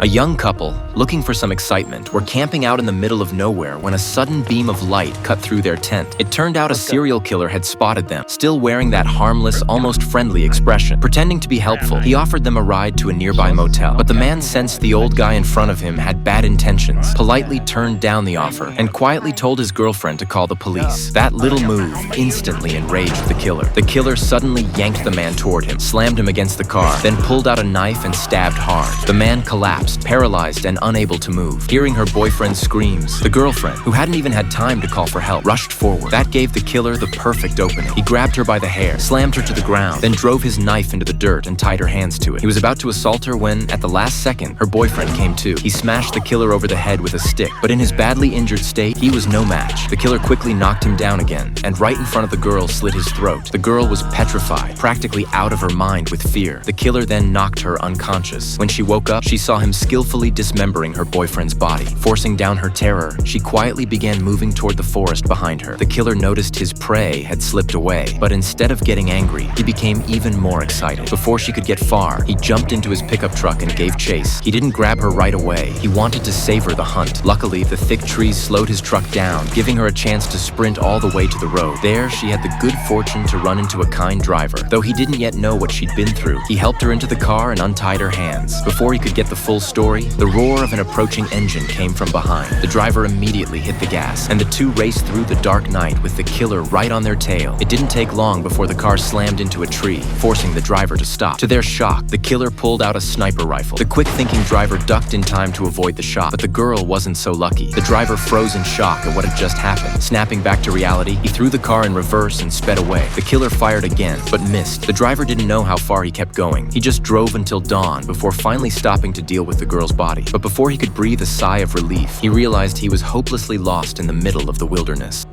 A young couple, looking for some excitement, were camping out in the middle of nowhere when a sudden beam of light cut through their tent. It turned out a serial killer had spotted them, still wearing that harmless, almost friendly expression. Pretending to be helpful, he offered them a ride to a nearby motel. But the man sensed the old guy in front of him had bad intentions, politely turned down the offer, and quietly told his girlfriend to call the police. That little move instantly enraged the killer. The killer suddenly yanked the man toward him, slammed him against the car, then pulled out a knife and stabbed hard. The man collapsed, paralyzed and unable to move. Hearing her boyfriend's screams, the girlfriend, who hadn't even had time to call for help, rushed forward. That gave the killer the perfect opening. He grabbed her by the hair, slammed her to the ground, then drove his knife into the dirt and tied her hands to it. He was about to assault her when, at the last second, her boyfriend came to. He smashed the killer over the head with a stick, but in his badly injured state, he was no match. The killer quickly knocked him down again, and right in front of the girl slit his throat. The girl was petrified, practically out of her mind with fear. The killer then knocked her unconscious. When she woke up, she saw him skillfully dismembering her boyfriend's body. Forcing down her terror, she quietly began moving toward the forest behind her. The killer noticed his prey had slipped away, but instead of getting angry, he became even more excited. Before she could get far, he jumped into his pickup truck and gave chase. He didn't grab her right away. He wanted to savor the hunt. Luckily, the thick trees slowed his truck down, giving her a chance to sprint all the way to the road. There, she had the good fortune to run into a kind driver. Though he didn't yet know what she'd been through, he helped her into the car and untied her hands. Before he could get the full story, the roar of an approaching engine came from behind. The driver immediately hit the gas, and the two raced through the dark night with the killer right on their tail. It didn't take long before the car slammed into a tree, forcing the driver to stop. To their shock, the killer pulled out a sniper rifle. The quick-thinking driver ducked in time to avoid the shot, but the girl wasn't so lucky. The driver froze in shock at what had just happened. Snapping back to reality, he threw the car in reverse and sped away. The killer fired again, but missed. The driver didn't know how far he kept going. He just drove until dawn before finally stopping to deal with the girl's body. But before he could breathe a sigh of relief, he realized he was hopelessly lost in the middle of the wilderness.